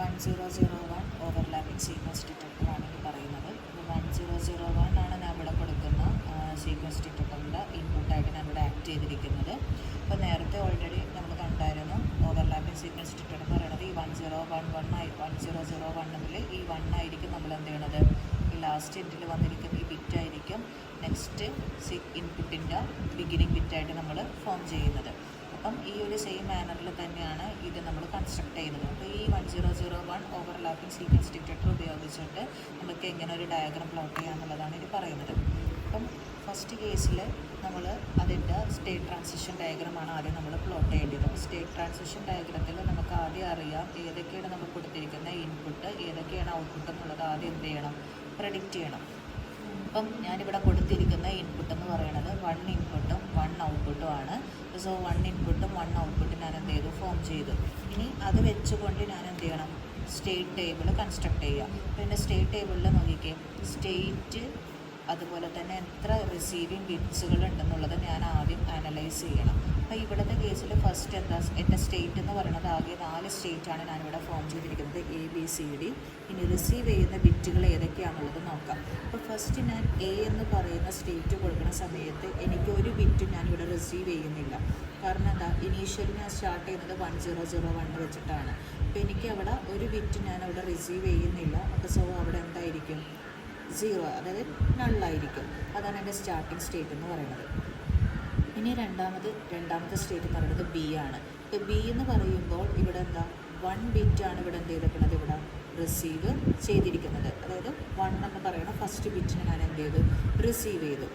1001 overlapping sequence ഡിറ്റക്ടറാണ് ഈ പറയുന്നത്. ഇപ്പോൾ 1001 ആണ് ഞാൻ ഇവിടെ കൊടുക്കുന്ന സീക്വൻസ് ഡിറ്റക്ടറിൻ്റെ ഇൻപുട്ടായിട്ട് ഞാൻ ഇവിടെ ആക്ട് ചെയ്തിരിക്കുന്നത്. അപ്പോൾ നേരത്തെ ഓൾറെഡി നമ്മൾ കണ്ടായിരുന്നു ഓവർലാപ്പിംഗ് സീക്വൻസ് ഡിറ്റക്ടർ എന്ന് പറയുന്നത് ഈ 1001 ഈ 1 ആയിരിക്കും നമ്മൾ എന്ത് ചെയ്യണത്, ഈ ലാസ്റ്റ് എൻഡിൽ വന്നിരിക്കുന്ന ഈ ബിറ്റായിരിക്കും നെക്സ്റ്റ് ഇൻപുട്ടിൻ്റെ ബിഗിനിങ് ബിറ്റായിട്ട് നമ്മൾ ഫോം ചെയ്യുന്നത്. അപ്പം ഈ ഒരു സെയിം മാനറിൽ തന്നെയാണ് ഇത് നമ്മൾ കൺസ്ട്രക്ട് ചെയ്യുന്നത്. അപ്പോൾ ഈ 1001 ഓവർലാപ്പിംഗ് സീക്വൻസ് ഡിറ്റക്ടർ ഉപയോഗിച്ചിട്ട് നമുക്ക് എങ്ങനെ ഒരു ഡയഗ്രാം പ്ലോട്ട് ചെയ്യാമെന്നുള്ളതാണ് ഇത് പറയുന്നത്. അപ്പം ഫസ്റ്റ് കേസിൽ നമ്മൾ അതിൻ്റെ സ്റ്റേറ്റ് ട്രാൻസിഷൻ ഡയഗ്രമാണ് ആദ്യം നമ്മൾ പ്ലോട്ട് ചെയ്യേണ്ടത്. സ്റ്റേറ്റ് ട്രാൻസിഷൻ ഡയഗ്രത്തിൽ നമുക്ക് ആദ്യം അറിയാം ഏതൊക്കെയാണ് നമ്മൾ കൊടുത്തിരിക്കുന്ന ഇൻപുട്ട്, ഏതൊക്കെയാണ് ഔട്ട്പുട്ട് എന്നുള്ളത് ആദ്യം എന്ത് ചെയ്യണം, പ്രെഡിക്റ്റ് ചെയ്യണം. അപ്പം ഞാനിവിടെ കൊടുത്തിരിക്കുന്ന ഇൻപുട്ട് എന്ന് പറയുന്നത് 1 ഇൻപുട്ടും 1 ഔട്ട്പുട്ടും ആണ്. സോ 1 ഇൻപുട്ടും 1 ഔട്ട്പുട്ടും ഞാൻ എന്ത് ചെയ്തു, ഫോം ചെയ്തു. ഇനി അത് വെച്ചുകൊണ്ട് ഞാൻ എന്ത് ചെയ്യണം, സ്റ്റേറ്റ് ടേബിൾ കൺസ്ട്രക്ട് ചെയ്യുക. പിന്നെ സ്റ്റേറ്റ് ടേബിളിൽ നോക്കിക്കേ, സ്റ്റേറ്റ് അതുപോലെ തന്നെ എത്ര റിസീവിങ് ബിറ്റ്സുകൾ ഉണ്ടെന്നുള്ളത് ഞാൻ ആദ്യം അനലൈസ് ചെയ്യണം. അപ്പോൾ ഇവിടുത്തെ കേസിൽ ഫസ്റ്റ് എന്താ, എൻ്റെ സ്റ്റേറ്റ് എന്ന് പറയുന്നത് ആകെ 4 സ്റ്റേറ്റാണ് ഞാനിവിടെ ഫോം ചെയ്തിരിക്കുന്നത്, ABCD. ഇനി റിസീവ് ചെയ്യുന്ന ബിറ്റുകൾ ഏതൊക്കെയാണുള്ളത് നോക്കാം. അപ്പോൾ ഫസ്റ്റ് ഞാൻ A എന്ന് പറയുന്ന സ്റ്റേറ്റ് കൊടുക്കുന്ന സമയത്ത് എനിക്ക് ഒരു ബിറ്റും ഞാനിവിടെ റിസീവ് ചെയ്യുന്നില്ല. കാരണം എന്താ, ഇനീഷ്യലി ഞാൻ സ്റ്റാർട്ട് ചെയ്യുന്നത് 1001 വെച്ചിട്ടാണ്. അപ്പോൾ എനിക്ക് അവിടെ ഒരു ബിറ്റ് ഞാൻ അവിടെ റിസീവ് ചെയ്യുന്നില്ല. അപ്പോൾ സോ അവിടെ എന്തായിരിക്കും, 0, അതായത് നള്ളായിരിക്കും. അതാണ് എൻ്റെ സ്റ്റാർട്ടിങ് സ്റ്റേറ്റ് എന്ന് പറയുന്നത്. ഇനി രണ്ടാമത്തെ സ്റ്റേറ്റ് എന്ന് പറയുന്നത് B ആണ്. ഇപ്പോൾ B എന്ന് പറയുമ്പോൾ ഇവിടെ എന്താ, 1 ബിറ്റാണ് ഇവിടെ എന്ത് ചെയ്തിരിക്കുന്നത്, ഇവിടെ റിസീവ് ചെയ്തിരിക്കുന്നത്. അതായത് 1 എന്ന് പറയുന്ന ഫസ്റ്റ് ബിറ്റിന് ഞാൻ എന്ത് ചെയ്തു, റിസീവ് ചെയ്തു.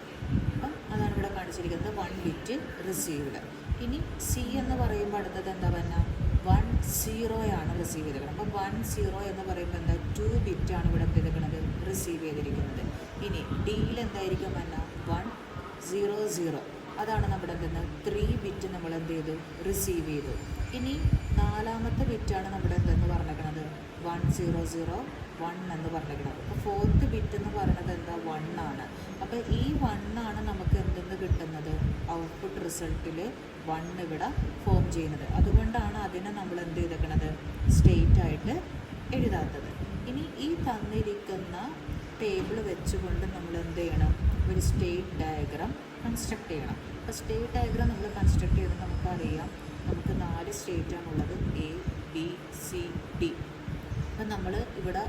അപ്പം അതാണ് ഇവിടെ കാണിച്ചിരിക്കുന്നത്, 1 ബിറ്റ് റിസീവ്ഡ്. ഇനി C എന്ന് പറയുമ്പോൾ അടുത്തത് എന്താ പറഞ്ഞാൽ 10 ആണ് റിസീവ് ചെയ്തിരിക്കുന്നത്. അപ്പോൾ 10 എന്ന് പറയുമ്പോൾ എന്താ, 2 ബിറ്റാണ് ഇവിടെ എന്ത് ചെയ്തിരിക്കുന്നത്, റിസീവ് ചെയ്തിരിക്കുന്നത്. ഇനി Dയിൽ എന്തായിരിക്കും പറഞ്ഞാൽ 100, അതാണ് നമ്മുടെ എന്തെന്ന് 3 ബിറ്റ് നമ്മൾ എന്ത് ചെയ്തു, റിസീവ് ചെയ്തു. ഇനി 4ാമത്തെ ബിറ്റാണ് നമ്മുടെ എന്തെന്ന് പറഞ്ഞിരിക്കുന്നത്, 1001 എന്ന് പറഞ്ഞിരിക്കുന്നത്. അപ്പോൾ 4th ബിറ്റ് എന്ന് പറയുന്നത് എന്താ, 1 ആണ്. അപ്പോൾ ഈ 1 ആണ് നമുക്ക് എന്തെന്ന് കിട്ടുന്നത്, ഔട്ട്പുട്ട് റിസൾട്ടിൽ 1 ഇവിടെ ഫോം ചെയ്യുന്നത്. അതുകൊണ്ടാണ് അതിനെ നമ്മൾ എന്ത് ചെയ്തിരിക്കുന്നത്, സ്റ്റേറ്റായിട്ട് എഴുതാത്തത്. ഇനി ഈ തന്നിരിക്കുന്ന ടേബിൾ വെച്ചുകൊണ്ട് നമ്മൾ എന്ത് ചെയ്യണം, ഒരു സ്റ്റേറ്റ് ഡയഗ്രാം കൺസ്ട്രക്ട് ചെയ്യണം. അപ്പോൾ സ്റ്റേറ്റ് ഡയഗ്രാം നമ്മൾ കൺസ്ട്രക്ട് ചെയ്ത് നമുക്കറിയാം, നമുക്ക് 4 സ്റ്റേറ്റാണുള്ളത്, ABCD. അപ്പം നമ്മൾ ഇവിടെ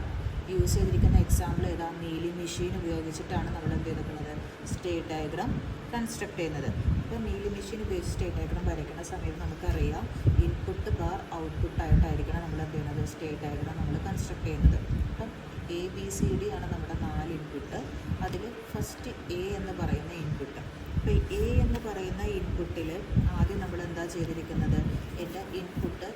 യൂസ് ചെയ്തിരിക്കുന്ന എക്സാമ്പിൾ ഏതാ, നീലി മെഷീൻ ഉപയോഗിച്ചിട്ടാണ് നമ്മൾ എന്ത് ചെയ്തിരിക്കുന്നത്, സ്റ്റേറ്റ് ഡയഗ്രാം കൺസ്ട്രക്ട് ചെയ്യുന്നത്. അപ്പോൾ നീലി മെഷീൻ ഉപയോഗിച്ച് സ്റ്റേറ്റ് ഡയഗ്രാം വരയ്ക്കുന്ന സമയത്ത് നമുക്കറിയാം ഇൻപുട്ട് ബാർ ഔട്ട്പുട്ടായിട്ടായിരിക്കണം നമ്മൾ എന്ത് ചെയ്യുന്നത്, സ്റ്റേറ്റ് ഡയഗ്രാം നമ്മൾ കൺസ്ട്രക്ട് ചെയ്യുന്നത്. അപ്പം ABCD ആണ് നമ്മുടെ 4 ഇൻപുട്ട്. അതിൽ ഫസ്റ്റ് A എന്ന് പറയുന്ന ഇൻപുട്ട്. അപ്പോൾ A എന്ന് പറയുന്ന ഇൻപുട്ടിൽ ആദ്യം നമ്മൾ എന്താ ചെയ്തിരിക്കുന്നത്, എൻ്റെ ഇൻപുട്ട്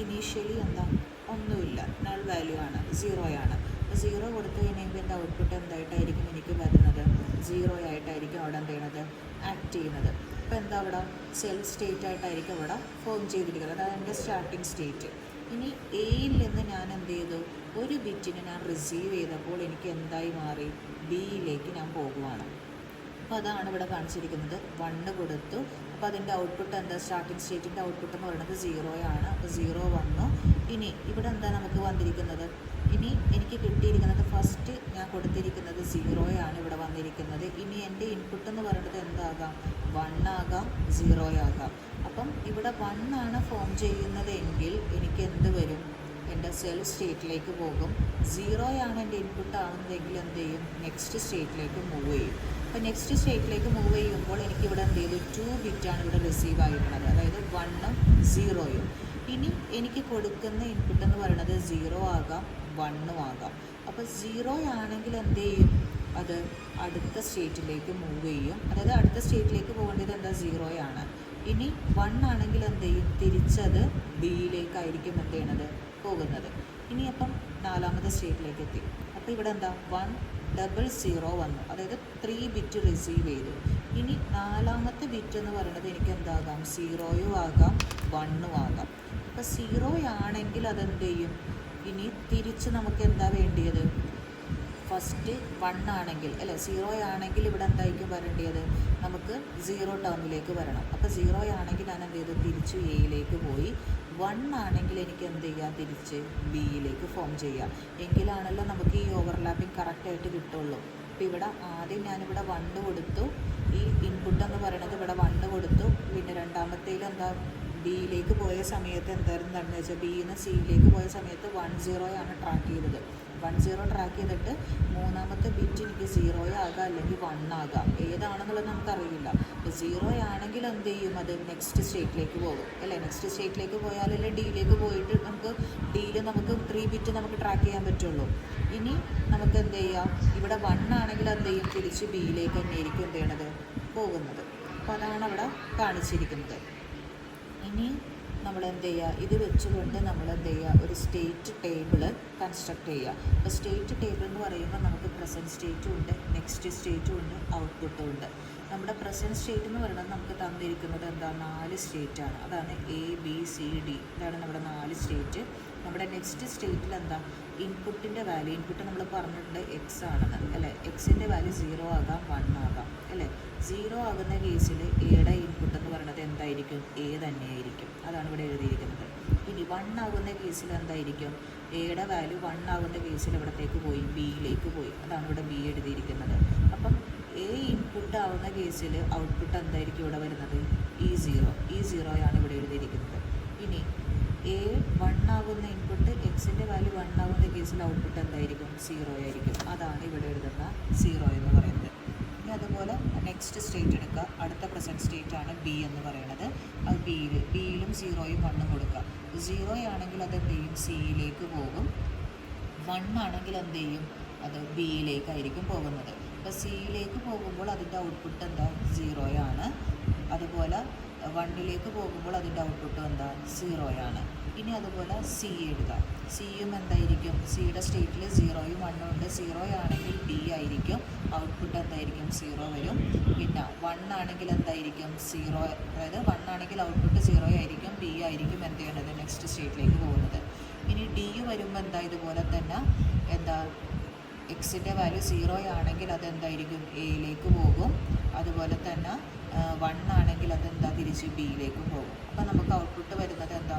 ഇനീഷ്യലി എന്താ, ഒന്നുമില്ല, നൾ വാല്യൂ ആണ്, 0 ആണ്. അപ്പോൾ 0 കൊടുത്തു കഴിയുമ്പോൾ എൻ്റെ ഔട്ട്പുട്ട് എന്തായിട്ടായിരിക്കും എനിക്ക് വരുന്നത്, 0 ആയിട്ടായിരിക്കും അവിടെ എന്ത് ചെയ്യണത്, ആക്ട് ചെയ്യുന്നത്. അപ്പോൾ എന്താ, അവിടെ സെൽഫ് സ്റ്റേറ്റ് ആയിട്ടായിരിക്കും അവിടെ ഫോം ചെയ്തിരിക്കുന്നത്. അതാണ് എൻ്റെ സ്റ്റാർട്ടിങ് സ്റ്റേറ്റ്. ഇനി Aയിൽ നിന്ന് ഞാൻ എന്ത് ചെയ്തു, ഒരു ബിറ്റിന് ഞാൻ റിസീവ് ചെയ്തപ്പോൾ എനിക്ക് എന്തായി മാറി, Bയിലേക്ക് ഞാൻ പോകുവാണ്. അപ്പോൾ അതാണ് ഇവിടെ കാണിച്ചിരിക്കുന്നത്, 1 കൊടുത്തു. അപ്പോൾ അതിൻ്റെ ഔട്ട്പുട്ട് എന്താ, സ്റ്റാർട്ടിങ് സ്റ്റേറ്റിൻ്റെ ഔട്ട്പുട്ട് എന്ന് പറയുന്നത് 0 ആണ്. അപ്പോൾ 0 വന്നു. ഇനി ഇവിടെ എന്താ നമുക്ക് വന്നിരിക്കുന്നത്, ഇനി എനിക്ക് കിട്ടിയിരിക്കുന്നത് ഫസ്റ്റ് ഞാൻ കൊടുത്തിരിക്കുന്നത് 0 ആണ് ഇവിടെ വന്നിരിക്കുന്നത്. ഇനി എൻ്റെ ഇൻപുട്ട് എന്ന് പറയുന്നത് എന്താകാം, 1 ആകാം, 0 ആകാം. അപ്പം ഇവിടെ 1 ആണ് ഫോം ചെയ്യുന്നതെങ്കിൽ എനിക്ക് എന്ത് വരും, എൻ്റെ സെൽഫ് സ്റ്റേറ്റിലേക്ക് പോകും. 0 ആണ് എൻ്റെ ഇൻപുട്ട് ആവുന്നതെങ്കിൽ എന്ത് ചെയ്യും, നെക്സ്റ്റ് സ്റ്റേറ്റിലേക്ക് മൂവ് ചെയ്യും. അപ്പോൾ നെക്സ്റ്റ് സ്റ്റേറ്റിലേക്ക് മൂവ് ചെയ്യുമ്പോൾ എനിക്കിവിടെ എന്ത് ചെയ്തു, 2 ബിറ്റാണ് ഇവിടെ റിസീവ് ആയിരിക്കുന്നത്, അതായത് 1ഉം 0യും. ഇനി എനിക്ക് കൊടുക്കുന്ന ഇൻപുട്ട് എന്ന് പറയുന്നത് 0 ആകാം, 1ഉം ആകാം. അപ്പോൾ 0 ആണെങ്കിൽ എന്ത് ചെയ്യും, അത് അടുത്ത സ്റ്റേറ്റിലേക്ക് മൂവ് ചെയ്യും. അതായത് അടുത്ത സ്റ്റേറ്റിലേക്ക് പോകേണ്ടത് എന്താ, 0 ആണ്. ഇനി 1 ആണെങ്കിൽ എന്ത് ചെയ്യും, തിരിച്ചത് Bയിലേക്കായിരിക്കും എന്ത് ചെയ്യണത്, പോകുന്നത്. ഇനി അപ്പം 4ാമത്തെ സ്റ്റേറ്റിലേക്ക് എത്തി. അപ്പോൾ ഇവിടെ എന്താ, 100 വന്നു, അതായത് 3 ബിറ്റ് റിസീവ് ചെയ്തു. ഇനി 4ാമത്തെ ബിറ്റ് എന്ന് പറയുന്നത് എനിക്ക് എന്താകാം, 0യും ആകാം, 1ഉം ആകാം. അപ്പോൾ 0 ആണെങ്കിൽ അതെന്ത് ചെയ്യും, ഇനി തിരിച്ച് നമുക്ക് എന്താ വേണ്ടിയത്, ഫസ്റ്റ് 1 ആണെങ്കിൽ അല്ലേ, 0 ആണെങ്കിൽ ഇവിടെ എന്തായിരിക്കും വരേണ്ടത്, നമുക്ക് 0 ടേമിലേക്ക് വരണം. അപ്പോൾ 0 ആണെങ്കിൽ ഞാൻ എന്ത് ചെയ്തു, തിരിച്ച് Aയിലേക്ക് പോയി. 1 ആണെങ്കിൽ എനിക്ക് എന്ത് ചെയ്യാം, തിരിച്ച് ബിയിലേക്ക് ഫോം ചെയ്യാം. എങ്കിലാണല്ലോ നമുക്ക് ഈ ഓവർലാപ്പിംഗ് കറക്റ്റായിട്ട് കിട്ടുള്ളൂ. അപ്പോൾ ഇവിടെ ആദ്യം ഞാനിവിടെ 1 കൊടുത്തു, ഈ ഇൻപുട്ട് എന്ന് പറയുന്നത് ഇവിടെ 1 കൊടുത്തു. പിന്നെ രണ്ടാമത്തേൽ എന്താ, ബിയിലേക്ക് പോയ സമയത്ത് എന്തായിരുന്നു നടന്നത് വെച്ചാൽ, ബിയിൽ നിന്ന് സിയിലേക്ക് പോയ സമയത്ത് 10 ആണ് ട്രാക്ക് ചെയ്തത്. 10 ട്രാക്ക് ചെയ്തിട്ട് മൂന്നാമത്തെ ബിറ്റ് എനിക്ക് 0 ആകാം അല്ലെങ്കിൽ 1 ആകാം, ഏതാണെന്നുള്ളത് നമുക്കറിയില്ല. അപ്പോൾ 0 ആണെങ്കിൽ എന്ത് ചെയ്യും, അത് നെക്സ്റ്റ് സ്റ്റേറ്റിലേക്ക് പോകും അല്ലേ. നെക്സ്റ്റ് സ്റ്റേറ്റിലേക്ക് പോയാലല്ലേ ഡിയിലേക്ക് പോയിട്ട് ഡിയിൽ നമുക്ക് 3 ബിറ്റ് നമുക്ക് ട്രാക്ക് ചെയ്യാൻ പറ്റുള്ളൂ. ഇനി നമുക്ക് എന്ത് ചെയ്യാം, ഇവിടെ 1 ആണെങ്കിൽ എന്ത് ചെയ്യും, തിരിച്ച് ബിയിലേക്ക് തന്നെയായിരിക്കും എന്ത് ചെയ്യണത്, പോകുന്നത്. അപ്പോൾ അതാണ് അവിടെ കാണിച്ചിരിക്കുന്നത്. ഇനി നമ്മൾ എന്ത് ചെയ്യുക, ഇത് വെച്ചുകൊണ്ട് നമ്മൾ എന്ത് ചെയ്യുക, ഒരു സ്റ്റേറ്റ് ടേബിൾ കൺസ്ട്രക്ട് ചെയ്യുക. അപ്പോൾ സ്റ്റേറ്റ് ടേബിൾ എന്ന് പറയുമ്പോൾ നമുക്ക് പ്രസൻറ്റ് സ്റ്റേറ്റും ഉണ്ട്, നെക്സ്റ്റ് സ്റ്റേറ്റും ഉണ്ട്, ഔട്ട്പുട്ടും ഉണ്ട്. നമ്മുടെ പ്രസൻറ്റ് സ്റ്റേറ്റ് എന്ന് പറയുന്നത് നമുക്ക് തന്നിരിക്കുന്നത് എന്താ, 4 സ്റ്റേറ്റാണ്. അതാണ് ABCD, ഇതാണ് നമ്മുടെ 4 സ്റ്റേറ്റ്. നമ്മുടെ നെക്സ്റ്റ് സ്റ്റേറ്റിൽ എന്താ, ഇൻപുട്ടിൻ്റെ വാല്യൂ, ഇൻപുട്ട് നമ്മൾ പറഞ്ഞിട്ടുണ്ട് എക്സ് ആണെന്ന് അല്ലേ. എക്സിൻ്റെ വാല്യൂ 0 ആകാം 1 ആകാം അല്ലേ. 0 ആകുന്ന കേസിൽ എയുടെ ഇൻപുട്ട് എന്ന് പറയുന്നത് എന്തായിരിക്കും, എ തന്നെയായിരിക്കും. അതാണ് ഇവിടെ എഴുതിയിരിക്കുന്നത്. ഇനി 1 ആകുന്ന കേസിൽ എന്തായിരിക്കും, എയുടെ വാല്യൂ 1 ആകുന്ന കേസിൽ ഇവിടത്തേക്ക് പോയി, ബിയിലേക്ക് പോയി. അതാണ് ഇവിടെ ബി എഴുതിയിരിക്കുന്നത്. അപ്പം എ ഇൻപുട്ട് ആവുന്ന കേസിൽ ഔട്ട്പുട്ട് എന്തായിരിക്കും ഇവിടെ വരുന്നത്, E0 ആണ് ഇവിടെ എഴുതിയിരിക്കുന്നത്. ഇനി എ 1 ആകുന്ന ഇൻപുട്ട്, എക്സിൻ്റെ വാല്യൂ 1 ആകുന്ന കേസിൽ ഔട്ട്പുട്ട് എന്തായിരിക്കും, 0 ആയിരിക്കും. അതാണ് ഇവിടെ എഴുതുന്ന 0 എന്ന് പറയുന്നത്. ഇനി അതുപോലെ നെക്സ്റ്റ് സ്റ്റേറ്റ് എടുക്കുക. അടുത്ത പ്രസൻറ്റ് സ്റ്റേറ്റ് ആണ് ബി എന്ന് പറയുന്നത്. അത് ബിയിലും 0യും 1ഉം കൊടുക്കുക. 0 ആണെങ്കിൽ അത് എന്ത് ചെയ്യും, സിയിലേക്ക് പോകും. 1 ആണെങ്കിൽ എന്ത് ചെയ്യും, അത് ബിയിലേക്കായിരിക്കും പോകുന്നത്. അപ്പോൾ സിയിലേക്ക് പോകുമ്പോൾ അതിൻ്റെ ഔട്ട്പുട്ട് എന്താ, 0 ആണ്. അതുപോലെ 1ലേക്ക് പോകുമ്പോൾ അതിൻ്റെ ഔട്ട്പുട്ട് എന്താ, 0 ആണ്. ഇനി അതുപോലെ സി എഴുതാം. സിയും എന്തായിരിക്കും, സിയുടെ സ്റ്റേറ്റിൽ 0യും 1ഉം ഉണ്ട്. 0 ആണെങ്കിൽ ബി ആയിരിക്കും, ഔട്ട്പുട്ട് എന്തായിരിക്കും, 0 വരും. പിന്നെ 1 ആണെങ്കിൽ എന്തായിരിക്കും, 0, അതായത് 1 ആണെങ്കിൽ ഔട്ട്പുട്ട് 0 ആയിരിക്കും, ബി ആയിരിക്കും എന്ത് ചെയ്യേണ്ടത്, നെക്സ്റ്റ് സ്റ്റേറ്റിലേക്ക് പോകുന്നത്. ഇനി ഡി വരുമ്പോൾ എന്താ, ഇതുപോലെ തന്നെ എന്താ, എക്സിൻ്റെ വാല്യൂ 0 ആണെങ്കിൽ അതെന്തായിരിക്കും, എയിലേക്ക് പോകും. അതുപോലെ തന്നെ 1 ആണെങ്കിൽ അതെന്താ, തിരിച്ച് ബിയിലേക്ക് പോകും. അപ്പോൾ നമുക്ക് ഔട്ട്പുട്ട് വരുന്നത് എന്താ,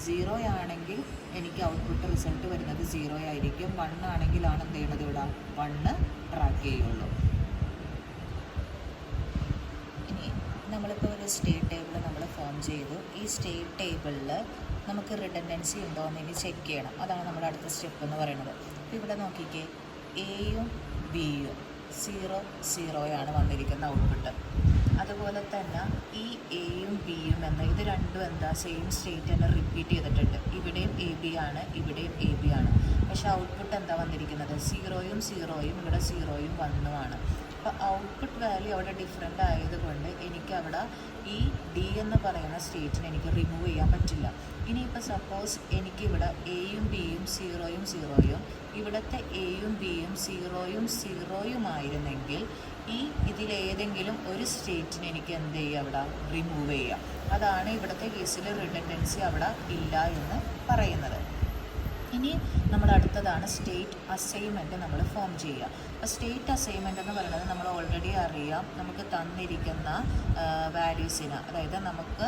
0 ആണെങ്കിൽ എനിക്ക് ഔട്ട്പുട്ട് റിസൾട്ട് വരുന്നത് 0 ആയിരിക്കും. 1 ആണെങ്കിലാണ് എന്ത് ചെയ്യണത്, ഇവിടെ 1 ട്രാക്ക് ചെയ്യുള്ളൂ. ഇനി നമ്മളിപ്പോൾ ഒരു സ്റ്റേറ്റ് ടേബിൾ നമ്മൾ ഫോം ചെയ്തു. ഈ സ്റ്റേറ്റ് ടേബിളിൽ നമുക്ക് റിഡൻഡൻസി ഉണ്ടോ എന്ന് ഇനി ചെക്ക് ചെയ്യണം. അതാണ് നമ്മുടെ അടുത്ത സ്റ്റെപ്പ് എന്ന് പറയുന്നത്. അപ്പോൾ ഇവിടെ നോക്കിക്കേ, എയും ബിയും 0 വന്നിരിക്കുന്ന ഔട്ട്പുട്ട്. അതുപോലെ തന്നെ ഈ എയും ബിയും ഇത് രണ്ടും എന്താ, സെയിം സ്റ്റേറ്റ് തന്നെ റിപ്പീറ്റ് ചെയ്തിട്ടുണ്ട്. ഇവിടെയും എ ബി ആണ്, ഇവിടെയും എ ബി ആണ്. പക്ഷേ ഔട്ട്പുട്ട് എന്താ വന്നിരിക്കുന്നത്, 0യും 0യും, ഇവിടെ 0യും 1ഉം ആണ്. അപ്പോൾ ഔട്ട്പുട്ട് വാല്യൂ അവിടെ ഡിഫറെൻ്റ് ആയതുകൊണ്ട് എനിക്കവിടെ ഈ ഡി എന്ന് പറയുന്ന സ്റ്റേറ്റിനെ എനിക്ക് റിമൂവ് ചെയ്യാൻ പറ്റില്ല. ഇനിയിപ്പോൾ സപ്പോസ് എനിക്കിവിടെ എയും ബിയും 0യും 0യും, ഇവിടുത്തെ എയും ബിയും 0യും 0യും ആയിരുന്നെങ്കിൽ ഈ ഇതിലേതെങ്കിലും ഒരു സ്റ്റേറ്റിന് എനിക്ക് എന്ത് ചെയ്യുക, അവിടെ റിമൂവ് ചെയ്യുക. അതാണ് ഇവിടുത്തെ കേസിൽ റിഡൻഡൻസി അവിടെ ഇല്ല എന്ന് പറയുന്നത്. ഇനി നമ്മുടെ അടുത്തതാണ് സ്റ്റേറ്റ് അസൈൻമെൻറ്റ് നമ്മൾ ഫോം ചെയ്യുക. അപ്പോൾ സ്റ്റേറ്റ് അസൈൻമെൻറ്റ് എന്ന് പറയുന്നത് നമ്മൾ ഓൾറെഡി അറിയാം, നമുക്ക് തന്നിരിക്കുന്ന വാല്യൂസിന്, അതായത് നമുക്ക്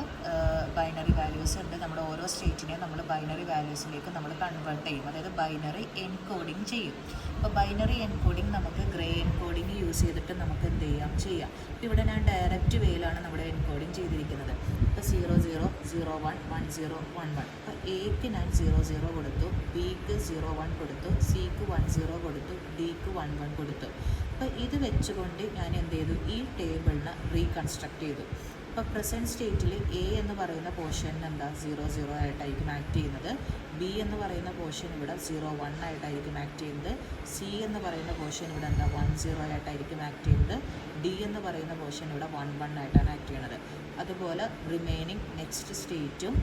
ബൈനറി വാല്യൂസ് ഉണ്ട്. നമ്മുടെ ഓരോ സ്റ്റേറ്റിനെയും നമ്മൾ ബൈനറി വാല്യൂസിലേക്ക് നമ്മൾ കൺവേർട്ട് ചെയ്യും, അതായത് ബൈനറി എൻകോഡിങ് ചെയ്യും. അപ്പോൾ ബൈനറി എൻകോഡിങ് നമുക്ക് ഗ്രേ എൻകോഡിങ് യൂസ് ചെയ്തിട്ട് നമുക്ക് എന്ത് ചെയ്യാം. ഇപ്പോൾ ഇവിടെ ഞാൻ ഡയറക്റ്റ് വേയിലാണ് നമ്മുടെ എൻകോഡിങ് ചെയ്തിരിക്കുന്നത്. ഇപ്പോൾ 00, 01, 10, 11. അപ്പോൾ എക്ക് ഞാൻ 00 കൊടുത്തു, ബിക്ക് 01 കൊടുത്തു, സിക്ക് 10 കൊടുത്തു, ഡിക്ക് 11 കൊടുത്തു. അപ്പോൾ ഇത് വെച്ചുകൊണ്ട് ഞാൻ എന്ത് ചെയ്തു, ഈ ടേബിളിനെ റീകൺസ്ട്രക്ട് ചെയ്തു. അപ്പോൾ പ്രസൻറ്റ് സ്റ്റേറ്റിൽ എ എന്ന് പറയുന്ന പോർഷൻ എന്താ 00 ആയിട്ടായിരിക്കും ആക്ട് ചെയ്യുന്നത്. ബി എന്ന് പറയുന്ന പോർഷൻ ഇവിടെ 01 ആയിട്ടായിരിക്കും ആക്ട് ചെയ്യുന്നത്. സി എന്ന് പറയുന്ന പോർഷൻ ഇവിടെ എന്താ 10 ആയിട്ടായിരിക്കും ആക്ട് ചെയ്യുന്നത്. ഡി എന്ന് പറയുന്ന പോർഷൻ ഇവിടെ 11 ആയിട്ടാണ് ആക്ട് ചെയ്യുന്നത്. അതുപോലെ റിമൈനിങ് നെക്സ്റ്റ് സ്റ്റേറ്റും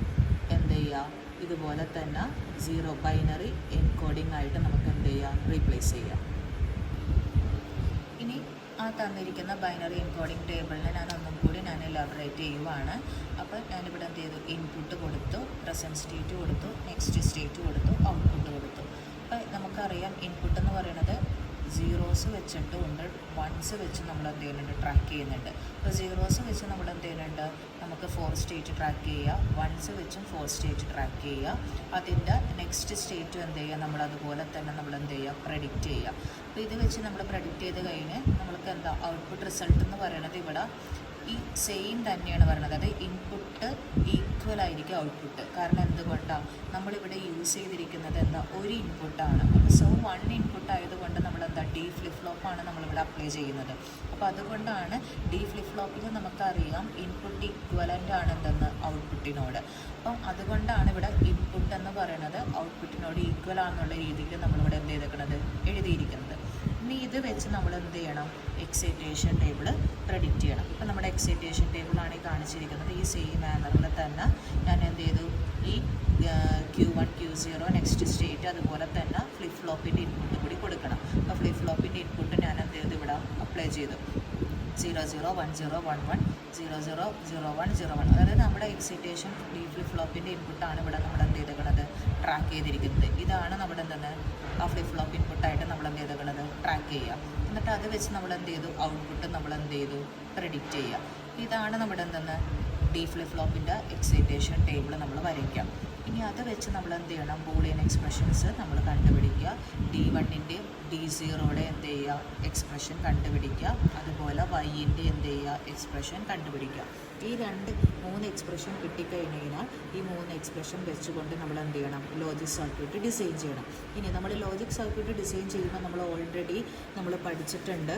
എന്ത് ചെയ്യുക, ഇതുപോലെ തന്നെ 0 ബൈനറി എൻകോഡിംഗ് ആയിട്ട് നമുക്ക് എന്ത് ചെയ്യാം, റീപ്ലേസ് ചെയ്യാം. ഇനി ആ തന്നിരിക്കുന്ന ബൈനറി എൻകോഡിംഗ് ടേബിളിനെ ഞാൻ എലാബറേറ്റ് ചെയ്യുവാണ്. അപ്പോൾ ഞാനിവിടെ എന്ത് ചെയ്തു, ഇൻപുട്ട് കൊടുത്തു, പ്രസൻറ്റ് സ്റ്റേറ്റ് കൊടുത്തു, നെക്സ്റ്റ് സ്റ്റേറ്റ് കൊടുത്തു, ഔട്ട്പുട്ട് കൊടുത്തു. അപ്പോൾ നമുക്കറിയാം ഇൻപുട്ട് എന്ന് പറയുന്നത് 0s വെച്ചിട്ടുണ്ട്, 1s വെച്ച് നമ്മൾ എന്ത് ചെയ്യുന്നുണ്ട്, ട്രാക്ക് ചെയ്യുന്നുണ്ട്. അപ്പോൾ 0s വെച്ച് നമ്മൾ എന്ത് ചെയ്യുന്നുണ്ട്, നമുക്ക് 4 സ്റ്റേറ്റ് ട്രാക്ക് ചെയ്യുക, 1s വെച്ചും 4 സ്റ്റേറ്റ് ട്രാക്ക് ചെയ്യുക. അതിൻ്റെ നെക്സ്റ്റ് സ്റ്റേറ്റും എന്ത് ചെയ്യുക, നമ്മളതുപോലെ തന്നെ നമ്മൾ എന്ത് ചെയ്യുക, പ്രഡിക്റ്റ് ചെയ്യുക. അപ്പോൾ ഇത് വെച്ച് നമ്മൾ പ്രഡിക്റ്റ് ചെയ്ത് കഴിഞ്ഞ് നമ്മൾക്ക് എന്താ ഔട്ട്പുട്ട് റിസൾട്ട് എന്ന് പറയുന്നത് ഇവിടെ ഈ സെയിം തന്നെയാണ് പറയുന്നത്. അതായത് ഇൻപുട്ട് ഈക്വൽ ആയിരിക്കും ഔട്ട്പുട്ട്. കാരണം എന്തുകൊണ്ടാണ് നമ്മളിവിടെ യൂസ് ചെയ്തിരിക്കുന്നത് എന്താ, ഒരു ഇൻപുട്ടാണ്. സോ 1 ഇൻപുട്ട് ആയതുകൊണ്ട് നമ്മളെന്താ ഡി ഫ്ലിപ്പ് ഫ്ലോപ്പാണ് നമ്മളിവിടെ അപ്ലൈ ചെയ്യുന്നത്. അപ്പോൾ അതുകൊണ്ടാണ് ഡി ഫ്ലിപ്പ് ഫ്ലോപ്പിൽ നമുക്കറിയാം ഇൻപുട്ട് ഈക്വലൻ്റ് ആണ് എന്തെന്ന് ഔട്ട്പുട്ടിനോട്. അപ്പം അതുകൊണ്ടാണ് ഇവിടെ ഇൻപുട്ട് എന്ന് പറയുന്നത് ഔട്ട്പുട്ടിനോട് ഈക്വൽ ആണെന്നുള്ള രീതിയിൽ നമ്മളിവിടെ എന്ത് ചെയ്തേക്കുന്നത്, എഴുതിയിരിക്കുന്നത്. ഇനി ഇത് വെച്ച് നമ്മൾ എന്ത് ചെയ്യണം, എക്സൈറ്റേഷൻ ടേബിൾ പ്രഡിക്റ്റ് ചെയ്യണം. ഇപ്പം നമ്മുടെ എക്സൈറ്റേഷൻ ടേബിളാണ് ഈ കാണിച്ചിരിക്കുന്നത്. ഈ സെയിം മാനറിൽ തന്നെ ഞാൻ എന്ത് ചെയ്തു, ഈ Q1 Q0 നെക്സ്റ്റ് സ്റ്റേറ്റ് അതുപോലെ തന്നെ ഫ്ലിപ്പ് ഫ്ലോപ്പിൻ്റെ ഇൻപുട്ട് കൂടി കൊടുക്കണം. അപ്പോൾ ഫ്ലിപ്പ് ഫ്ലോപ്പിൻ്റെ ഇൻപുട്ട് ഞാൻ എന്ത് ചെയ്തു, ഇവിടെ അപ്ലൈ ചെയ്തു 0 0 1 0 1 1 0 0 0 1 0 1. അതായത് നമ്മുടെ എക്സൈറ്റേഷൻ ഡി ഫ്ലിപ്പ് ഫ്ലോപ്പിൻ്റെ ഇൻപുട്ടാണ് ഇവിടെ നമ്മൾ എന്ത് ചെയ്തേക്കുന്നത്, ട്രാക്ക് ചെയ്തിരിക്കുന്നത്. ഇതാണ് നമ്മുടെ എന്താണ് ആ ഫ്ലിപ്പ് ഫ്ലോപ്പ് ഇൻപുട്ടായിട്ട് നമ്മൾ എന്ത് ചെയ്തേക്കുന്നത്, ട്രാക്ക് ചെയ്യുക. എന്നിട്ട് അത് വെച്ച് നമ്മൾ എന്ത് ചെയ്തു, ഔട്ട്പുട്ട് നമ്മൾ എന്ത് ചെയ്തു, പ്രെഡിക്റ്റ് ചെയ്യുക. ഇതാണ് നമ്മുടെ എന്തെന്ന് ഡി ഫ്ലിപ്പ് ഫ്ലോപ്പിൻ്റെ എക്സൈറ്റേഷൻ ടേബിൾ നമ്മൾ വരയ്ക്കാം. ഇനി അത് വെച്ച് നമ്മൾ എന്ത് ചെയ്യണം, ബൂളിയൻ എക്സ്പ്രഷൻസ് നമ്മൾ കണ്ടുപിടിക്കുക. D1ൻ്റെയും D0യുടെ എന്ത് ചെയ്യുക, എക്സ്പ്രഷൻ കണ്ടുപിടിക്കുക. അതുപോലെ Y-ൻ്റെ എന്ത് ചെയ്യുക, എക്സ്പ്രഷൻ കണ്ടുപിടിക്കുക. ഈ 3 എക്സ്പ്രഷൻ കിട്ടിക്കഴിഞ്ഞാൽ ഈ 3 എക്സ്പ്രഷൻ വെച്ചുകൊണ്ട് നമ്മൾ എന്ത് ചെയ്യണം, ലോജിക് സർക്യൂട്ട് ഡിസൈൻ ചെയ്യണം. ഇനി നമ്മൾ ലോജിക് സർക്യൂട്ട് ഡിസൈൻ ചെയ്യുമ്പോൾ നമ്മൾ ഓൾറെഡി നമ്മൾ പഠിച്ചിട്ടുണ്ട്.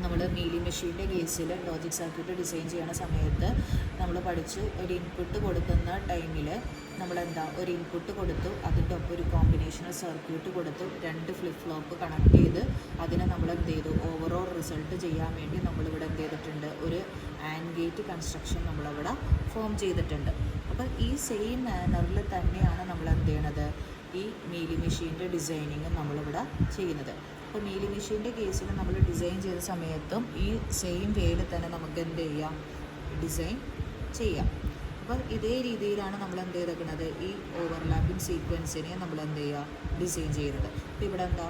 നമ്മൾ മീലി മെഷീൻ്റെ കേസിൽ ലോജിക് സർക്യൂട്ട് ഡിസൈൻ ചെയ്യുന്ന സമയത്ത് നമ്മൾ പഠിച്ച് ഒരു ഇൻപുട്ട് കൊടുക്കുന്ന ടൈമിൽ നമ്മളെന്താ ഒരു ഇൻപുട്ട് കൊടുത്തു, അതിൻ്റെ ഒപ്പം ഒരു കോമ്പിനേഷണൽ സർക്യൂട്ട് കൊടുത്തു, 2 ഫ്ലിപ്പ് ഫ്ലോപ്പ് കണക്ട് ചെയ്ത് അതിനെ നമ്മൾ എന്ത് ചെയ്തു, ഓവറോൾ റിസൾട്ട് ചെയ്യാൻ വേണ്ടി നമ്മളിവിടെ എന്ത് ചെയ്തിട്ടുണ്ട്, ഒരു ആൻഡ് ഗേറ്റ് കൺസ്ട്രക്ഷൻ നമ്മളവിടെ ഫോം ചെയ്തിട്ടുണ്ട്. അപ്പോൾ ഈ സെയിം മാനറിൽ തന്നെയാണ് നമ്മൾ എന്ത് ചെയ്യണത്, ഈ മീലി മെഷീൻ്റെ ഡിസൈനിങ് നമ്മളിവിടെ ചെയ്യുന്നത്. അപ്പോൾ മീലി മെഷീൻ്റെ കേസിൽ നമ്മൾ ഡിസൈൻ ചെയ്ത സമയത്തും ഈ സെയിം വേയിൽ തന്നെ നമുക്ക് എന്ത് ചെയ്യാം, ഡിസൈൻ ചെയ്യാം. അപ്പോൾ ഇതേ രീതിയിലാണ് നമ്മൾ എന്ത് ചെയ്തേക്കുന്നത്, ഈ ഓവർലാപ്പിംഗ് സീക്വൻസിനെ നമ്മൾ എന്ത് ചെയ്യുക, ഡിസൈൻ ചെയ്യുന്നത്. അപ്പോൾ ഇവിടെ എന്താ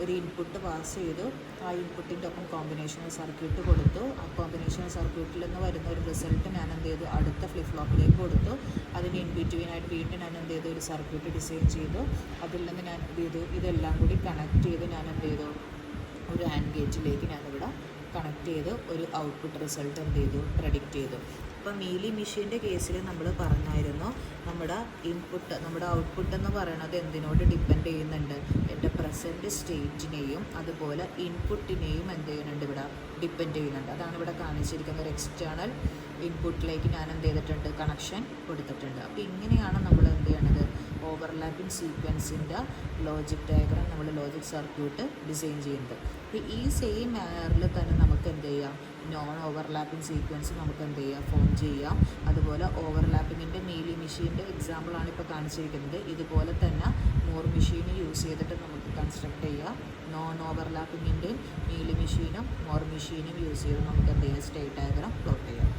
ഒരു ഇൻപുട്ട് പാസ് ചെയ്തു, ആ ഇൻപുട്ടിൻ്റെ ഒപ്പം കോമ്പിനേഷണൽ സർക്യൂട്ട് കൊടുത്തു. ആ കോമ്പിനേഷണൽ സർക്യൂട്ടിൽ നിന്ന് വരുന്ന ഒരു റിസൾട്ട് ഞാൻ എന്ത് ചെയ്തു, അടുത്ത ഫ്ലിപ്പ് ഫ്ലോപ്പിലേക്ക് കൊടുത്തു. അതിന് ഇൻ ബിറ്റ്വീനായിട്ട് വീണ്ടും ഞാൻ എന്ത് ചെയ്തു, ഒരു സർക്യൂട്ട് ഡിസൈൻ ചെയ്തു. അതിൽ നിന്ന് ഞാൻ എന്ത് ചെയ്തു, ഇതെല്ലാം കൂടി കണക്ട് ചെയ്ത് ഞാൻ എന്ത് ചെയ്തു, ഒരു ആൻഡ് ഗേറ്റിലേക്ക് ഞാനിവിടെ കണക്ട് ചെയ്ത് ഒരു ഔട്ട്പുട്ട് റിസൾട്ട് എന്ത് ചെയ്തു, പ്രഡിക്റ്റ് ചെയ്തു. അപ്പോൾ മീലി മെഷീൻ്റെ കേസിൽ നമ്മൾ പറഞ്ഞായിരുന്നു, നമ്മുടെ ഇൻപുട്ട് നമ്മുടെ ഔട്ട്പുട്ട് എന്ന് പറയുന്നത് എന്തിനോട് ഡിപ്പെൻഡ് ചെയ്യുന്നുണ്ട്, എൻ്റെ പ്രസൻറ്റ് സ്റ്റേറ്റിനെയും അതുപോലെ ഇൻപുട്ടിനെയും എന്ത് ചെയ്യുന്നുണ്ട്, ഇവിടെ ഡിപ്പെൻഡ് ചെയ്യുന്നുണ്ട്. അതാണ് ഇവിടെ കാണിച്ചിരിക്കുന്ന ഒരു എക്സ്റ്റേണൽ ഇൻപുട്ടിലേക്ക് ഞാൻ എന്ത് ചെയ്തിട്ടുണ്ട്, കണക്ഷൻ കൊടുത്തിട്ടുണ്ട്. അപ്പോൾ ഇങ്ങനെയാണ് നമ്മൾ എന്ത് ചെയ്യണത്, ഓവർലാപ്പിംഗ് സീക്വൻസിൻ്റെ ലോജിക് ഡയഗ്രാം നമ്മൾ ലോജിക് സർക്യൂട്ട് ഡിസൈൻ ചെയ്യുന്നത്. അപ്പോൾ ഈ സെയിം മാനറിൽ തന്നെ നമുക്ക് എന്ത് ചെയ്യാം, നോൺ ഓവർലാപ്പിംഗ് സീക്വൻസ് നമുക്ക് എന്ത് ചെയ്യാം, ഫോം ചെയ്യാം. അതുപോലെ ഓവർലാപ്പിങ്ങിൻ്റെ മീലി മെഷീൻ്റെ എക്സാമ്പിളാണ് ഇപ്പോൾ കാണിച്ചിരിക്കുന്നത്. ഇതുപോലെ തന്നെ മോർ മെഷീൻ യൂസ് ചെയ്തിട്ട് നമുക്ക് കൺസ്ട്രക്ട് ചെയ്യാം. നോൺ ഓവർലാപ്പിങ്ങിൻ്റെയും മീലി മെഷീനും മോർ മെഷീനും യൂസ് ചെയ്ത് നമുക്ക് എന്ത് ചെയ്യാം, സ്റ്റേറ്റ് ഡയഗ്രാം പ്ലോട്ട് ചെയ്യാം.